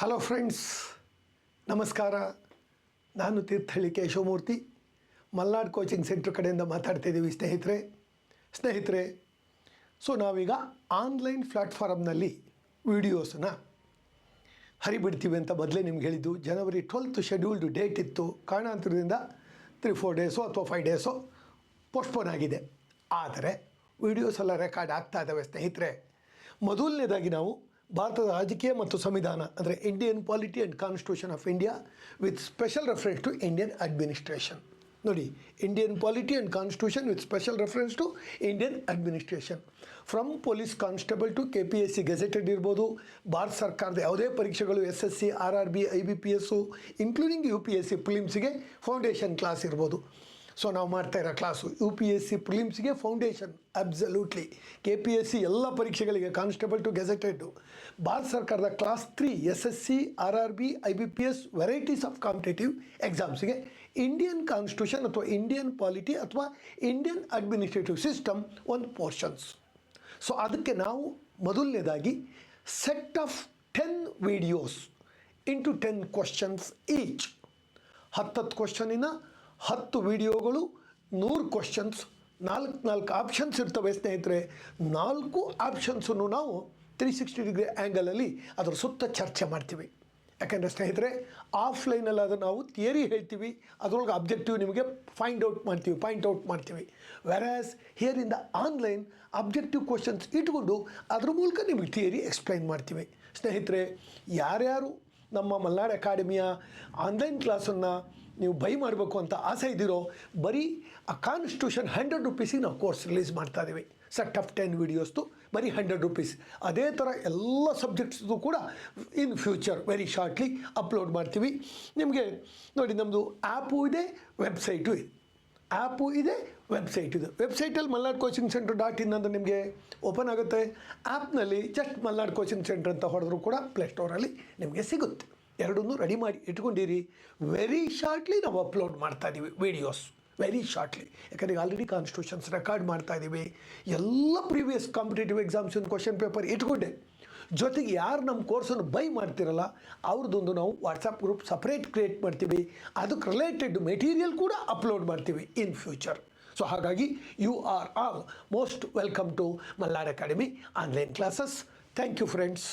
Hello friends, ನಮಸ್ಕಾರ. ನಾನು Thirthahalli Keshavamurthy, Malnad coaching centre ಕಡೆಯಿಂದ ಮಾತಾಡ್ತಾಯಿದ್ದೀವಿ ಸ್ನೇಹಿತರೆ. ಸೊ ನಾವೀಗ ಆನ್ಲೈನ್ ಪ್ಲ್ಯಾಟ್ಫಾರಮ್ನಲ್ಲಿ ವೀಡಿಯೋಸನ್ನ ಹರಿಬಿಡ್ತೀವಿ ಅಂತ ಮೊದಲೇ ನಿಮ್ಗೆ ಹೇಳಿದ್ದು. ಜನವರಿ 12th ಶೆಡ್ಯೂಲ್ಡ್ ಡೇಟ್ ಇತ್ತು. ಕಾರಣಾಂತರದಿಂದ 3-4 ಡೇಸೋ ಅಥವಾ 5 ಡೇಸೋ ಪೋಸ್ಟ್ಪೋನ್ ಆಗಿದೆ. ಆದರೆ ವೀಡಿಯೋಸ್ ಎಲ್ಲ ರೆಕಾರ್ಡ್ ಆಗ್ತಾ ಇದ್ದಾವೆ ಸ್ನೇಹಿತರೆ. ಮೊದಲನೇದಾಗಿ ನಾವು ಭಾರತದ ರಾಜಕೀಯ ಮತ್ತು ಸಂವಿಧಾನ ಅಂದರೆ Indian polity and constitution of India with special reference to Indian administration. ನೋಡಿ, Indian polity and constitution with special reference to Indian administration. From police constable to KPSC gazetted ಇರ್ಬೋದು, ಭಾರತ ಸರ್ಕಾರದ ಯಾವುದೇ ಪರೀಕ್ಷೆಗಳು SSC, RRB, IBPS including UPSC ಪ್ರಿಲಿಮ್ಸ್ಗೆ foundation class ಇರ್ಬೋದು. So ನಾವು ಮಾಡ್ತಾ ಇರೋ ಕ್ಲಾಸು UPSC ಪ್ರಿಲಿಮ್ಸ್ಗೆ ಫೌಂಡೇಶನ್ ಅಬ್ಸಲ್ಯೂಟ್ಲಿ. KPSC ಎಲ್ಲ ಪರೀಕ್ಷೆಗಳಿಗೆ ಕಾನ್ಸ್ಟೇಬಲ್ ಟು ಗೆಜೆಟೆಡ್ಡು, ಭಾರತ ಸರ್ಕಾರದ class 3 SSC, RRB, IBPS varieties of competitive ಎಕ್ಸಾಮ್ಸ್ಗೆ Indian constitution ಅಥವಾ ಇಂಡಿಯನ್ ಪಾಲಿಟಿ ಅಥವಾ ಇಂಡಿಯನ್ ಅಡ್ಮಿನಿಸ್ಟ್ರೇಟಿವ್ ಸಿಸ್ಟಮ್ ಒಂದು ಪೋರ್ಷನ್ಸ್. ಸೊ ಅದಕ್ಕೆ ನಾವು ಮೊದಲನೇದಾಗಿ set of 10 videos into 10 questions each. 10 ಕ್ವಶನಿನ 10 ವೀಡಿಯೋಗಳು, 100 questions, 4 options ಇರ್ತವೆ ಸ್ನೇಹಿತರೆ. 4 ಆಪ್ಷನ್ಸನ್ನು ನಾವು 360 ಡಿಗ್ರಿ ಆ್ಯಂಗಲಲ್ಲಿ ಅದರ ಸುತ್ತ ಚರ್ಚೆ ಮಾಡ್ತೀವಿ. ಯಾಕೆಂದರೆ ಸ್ನೇಹಿತರೆ, ಆಫ್ಲೈನಲ್ಲಿ ಅದು ನಾವು ಥಿಯರಿ ಹೇಳ್ತೀವಿ, ಅದರೊಳಗೆ ಅಬ್ಜೆಕ್ಟಿವ್ ನಿಮಗೆ ಪಾಯಿಂಟ್ ಔಟ್ ಮಾಡ್ತೀವಿ. Whereas here in the online objective questions ಇಟ್ಕೊಂಡು ಅದ್ರ ಮೂಲಕ ನಿಮಗೆ ಥಿಯರಿ ಎಕ್ಸ್ಪ್ಲೈನ್ ಮಾಡ್ತೀವಿ. ಸ್ನೇಹಿತರೆ, ಯಾರ್ಯಾರು ನಮ್ಮ ಮಲ್ನಾಡ್ ಅಕಾಡೆಮಿಯ ಆನ್ಲೈನ್ ಕ್ಲಾಸನ್ನು ನೀವು ಬೈ ಮಾಡಬೇಕು ಅಂತ ಆಸೆ ಇದ್ದೀರೋ, ಬರೀ ಆ ಕಾನ್ಸ್ಟಿಟ್ಯೂಷನ್ 100 ರೂಪೀಸಿಗೆ ನಾವು ಕೋರ್ಸ್ ರಿಲೀಸ್ ಮಾಡ್ತಾ ಇದ್ದೀವಿ. ಸೆಟ್ ಆಫ್ 10 ವೀಡಿಯೋಸ್ದು ಬರೀ 100 ರೂಪೀಸ್. ಅದೇ ಥರ ಎಲ್ಲ ಸಬ್ಜೆಕ್ಟ್ಸ್ದು ಕೂಡ in future very shortly upload ಮಾಡ್ತೀವಿ. ನಿಮಗೆ ನೋಡಿ, ನಮ್ಮದು ಆ್ಯಪು ಇದೆ, ವೆಬ್ಸೈಟು ಇದೆ. ವೆಬ್ಸೈಟಲ್ಲಿ ಮಲ್ನಾಡ್ ಕೋಚಿಂಗ್ ಸೆಂಟರ್ .in ಅಂತ ನಿಮಗೆ ಓಪನ್ ಆಗುತ್ತೆ. ಆ್ಯಪ್ನಲ್ಲಿ ಜಸ್ಟ್ ಮಲ್ನಾಡ್ ಕೋಚಿಂಗ್ ಸೆಂಟರ್ ಅಂತ ಹೊಡೆದ್ರೂ ಕೂಡ ಪ್ಲೇಸ್ಟೋರಲ್ಲಿ ನಿಮಗೆ ಸಿಗುತ್ತೆ. ಎರಡನ್ನೂ ರೆಡಿ ಮಾಡಿ ಇಟ್ಕೊಂಡಿರಿ. ವೆರಿ ಶಾರ್ಟ್ಲಿ ನಾವು ಅಪ್ಲೋಡ್ ಮಾಡ್ತಾ ಇದ್ದೀವಿ ವೀಡಿಯೋಸ್, ವೆರಿ ಶಾರ್ಟ್ಲಿ. ಯಾಕಂದರೆ ಆಲ್ರೆಡಿ ಕಾನ್ಸ್ಟಿಟ್ಯೂಷನ್ಸ್ ರೆಕಾರ್ಡ್ ಮಾಡ್ತಾ ಇದ್ದೀವಿ. ಎಲ್ಲ ಪ್ರೀವಿಯಸ್ ಕಾಂಪಿಟೇಟಿವ್ ಎಕ್ಸಾಮ್ಸಿನ ಕ್ವಶನ್ ಪೇಪರ್ ಇಟ್ಕೊಂಡೆ. ಜೊತೆಗೆ ಯಾರು ನಮ್ಮ ಕೋರ್ಸನ್ನು ಬೈ ಮಾಡ್ತಿರಲ್ಲ ಅವ್ರದ್ದೊಂದು ನಾವು ವಾಟ್ಸಪ್ ಗ್ರೂಪ್ ಸಪ್ರೇಟ್ ಕ್ರಿಯೇಟ್ ಮಾಡ್ತೀವಿ. ಅದಕ್ಕೆ ರಿಲೇಟೆಡ್ ಮೆಟೀರಿಯಲ್ ಕೂಡ ಅಪ್ಲೋಡ್ ಮಾಡ್ತೀವಿ ಇನ್ ಫ್ಯೂಚರ್. ಸೊ ಹಾಗಾಗಿ you are all most welcome to Malnad academy online classes. Thank you friends.